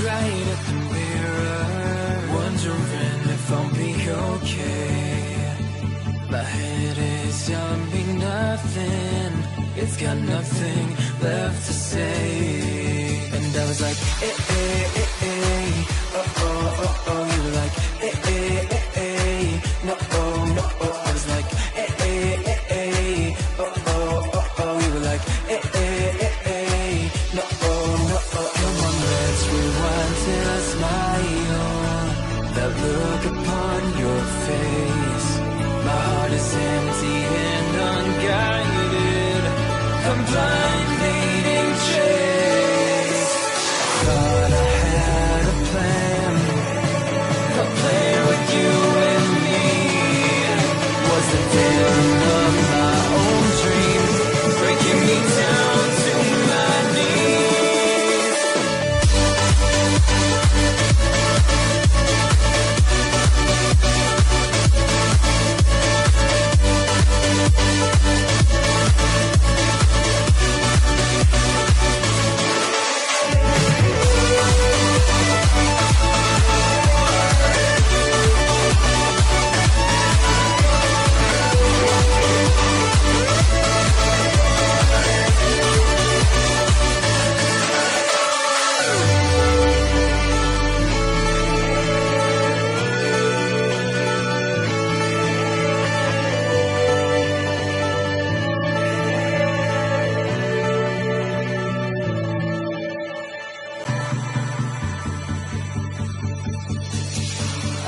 right at the mirror, wondering if I'll be okay. My head is telling me nothing, it's got nothing left to say. And I was like, eh, eh, eh, eh, oh, oh, oh, oh. You were like, eh, eh, eh, eh, no, oh, no, oh. I was like, eh, eh, eh, eh, oh, oh, oh, oh. You were like, eh, eh, eh, eh, no, oh, no, oh. Come on, let's rewind till I smile. That look upon your face. My heart is empty and unguided. I'm blind leading chase. Thought I had a plan, a plan with you and me. Was the daring of my own dreams, breaking me down to my knees.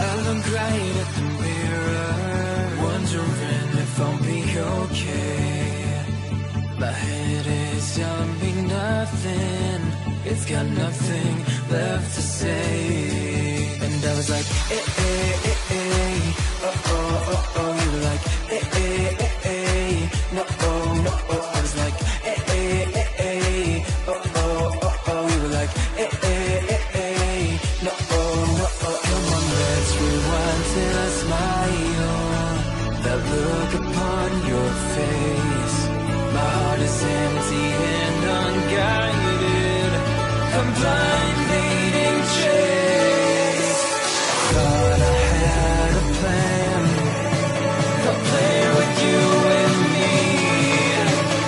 I look right at the mirror, wondering if I'll be okay. My head is telling me nothing, it's got nothing left to say. And I was like, eh, eh, eh, eh, oh, oh, oh, oh. You were like, eh, eh, eh, eh, no, oh, no, oh. I was like, eh, eh, eh, eh, oh, oh, oh, oh. You were like, eh, eh, eh, eh, no, oh, no, oh. Come on, let's rewind till I smile. That look upon your face. My heart is empty and unguided. I'm blind leading chase. Thought I had a plan with you and me.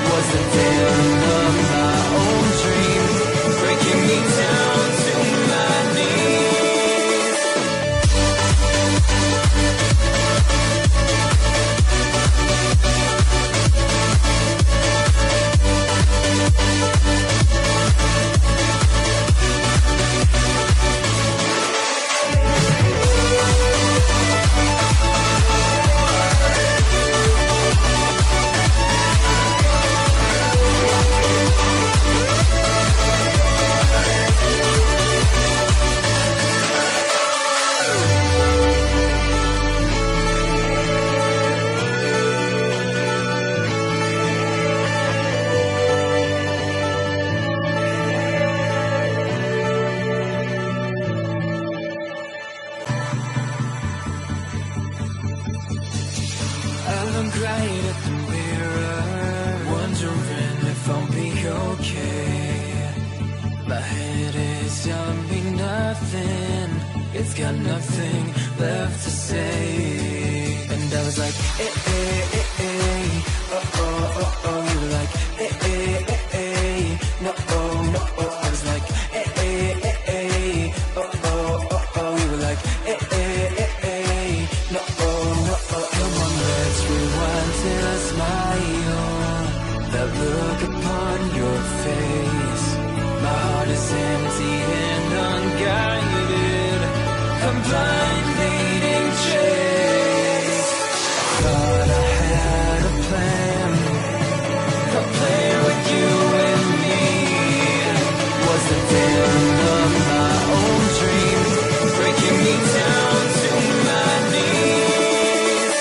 Was the daring of my own dreams, breaking me down to my knees. I look right at the mirror, wondering if I'll be okay. My head is telling me nothing, it's got nothing left to say. And I was like, eh, eh, eh, eh, oh, oh, oh, oh. You were like, eh, eh, eh, eh, no, oh, no, oh. I was like, eh, eh, eh, eh, oh, oh, oh, oh. You were like, eh, eh, eh, eh, no, oh, no, oh. Come on, let's rewind till I smile. That look upon your face. My heart is empty and unguided. I'm blind leading chase. Thought I had a plan with you and me. Was the daring of my own dreams, breaking me down to my knees.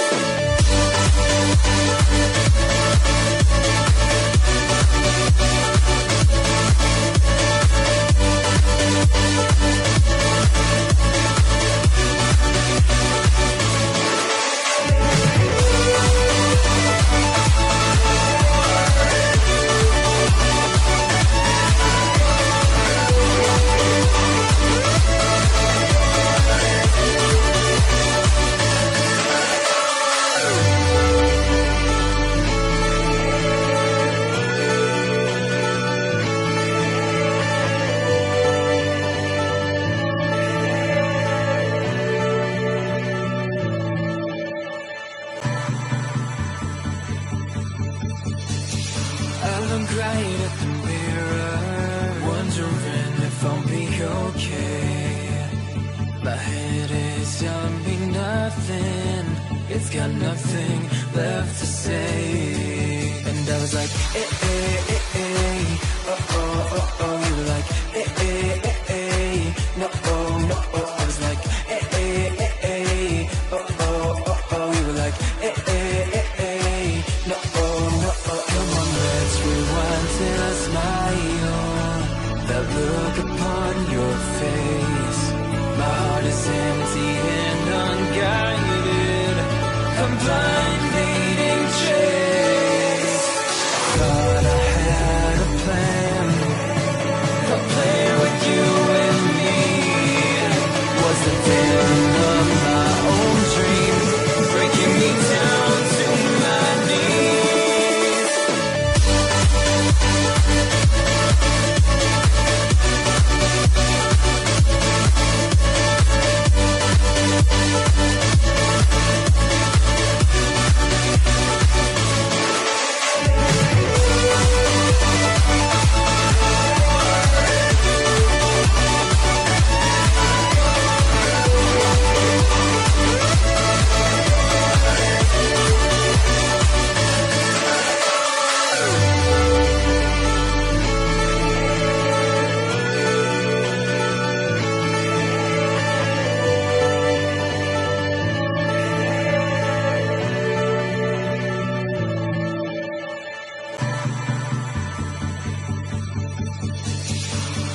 look right at the mirror, wondering if I'll be okay. My head is jumping, nothing, it's got nothing left to say. And I was like, eh, eh, eh, eh, oh, oh, oh, oh. You were like, eh, eh, eh, eh, no, oh, no, oh. I was like, eh, eh, eh, eh, oh, oh, oh, oh. You were like, eh, eh, eh, eh, no, oh, no, oh. Come on, let's rewind till I smile. That look upon your face. My heart is empty and unguided. I'm blind leading chase. Thought I had a plan, a plan with you and me. Was the villain of my own dreams, breaking me down to my knees.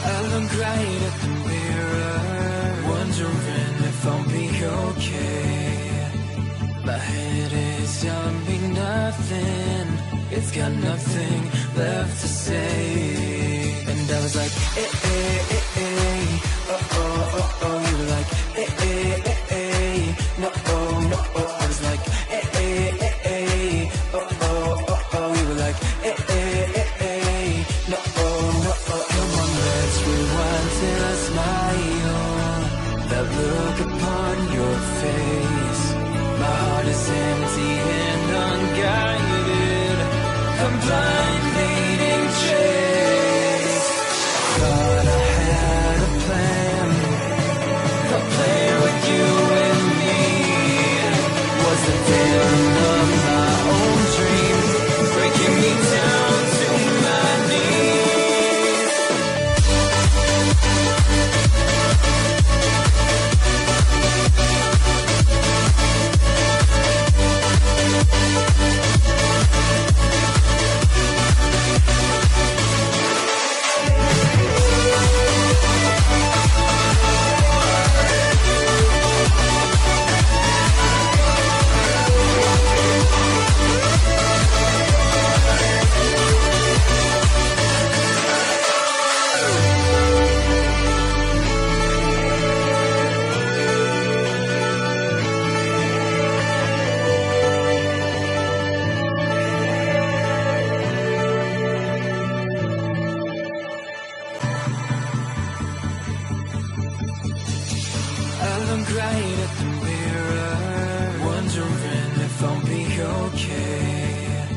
I look right at the mirror, wondering if I'll be okay. My head is jumping, nothing, it's got nothing left to say. And I was like, eh, eh, eh, eh, oh, oh, oh, oh. You were like, eh, eh, eh, eh, no, oh, no, oh. I was like, eh, eh, eh, eh, oh, oh, oh, oh. You were like, eh, eh, eh, eh, no, oh, no, oh. Come on, let's rewind till I smile. That look upon your face. My heart is empty and unguided. I'm blind leading chase. Thought I had a plan with you and me. Was the villain of my own dreams, breaking me down to my knees. I look right at the mirror, wondering if I'll be okay.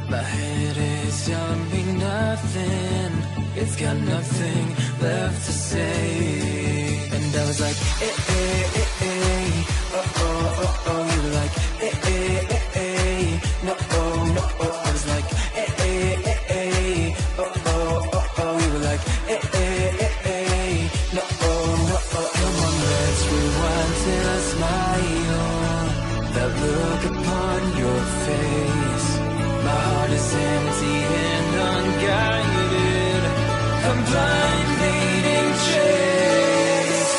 My head is jumping, nothing, it's got nothing left to say. And I was like, eh, eh, eh, eh, oh, oh, oh, oh. You were like, eh, eh, eh, eh, no, oh, no, oh. I was like, eh, eh, eh, eh, oh, oh, oh, oh. You were like, eh, eh, eh, eh, no, oh, no, oh. Come on, let's rewind till I smile. That look upon your face. My heart is empty and unguided. I'm blind leading chase.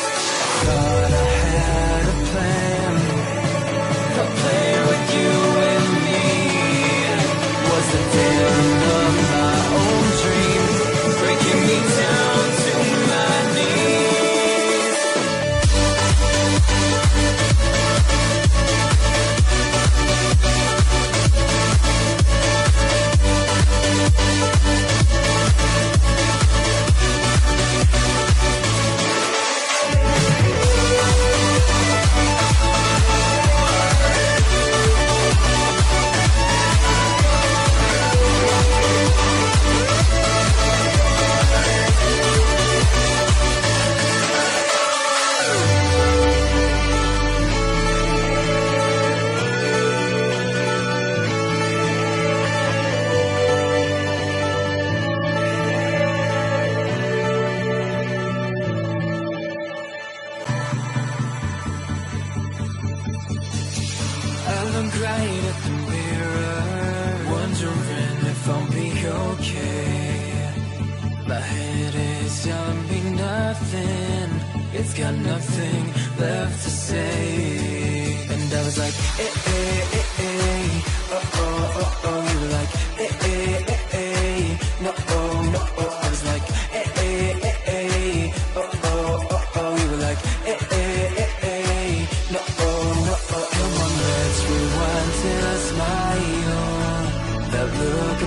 Thought I had nothing. It's got nothing left to say. And I was like, eh, eh, eh, eh. Oh, oh, oh, oh. You were like, eh, eh, eh, eh. No, oh, no, oh. I was like, eh, eh, eh, eh. Oh, oh, oh, oh. You were like, eh, eh, eh, eh. No, oh, no, oh. Come on, let's rewind to a smile. That look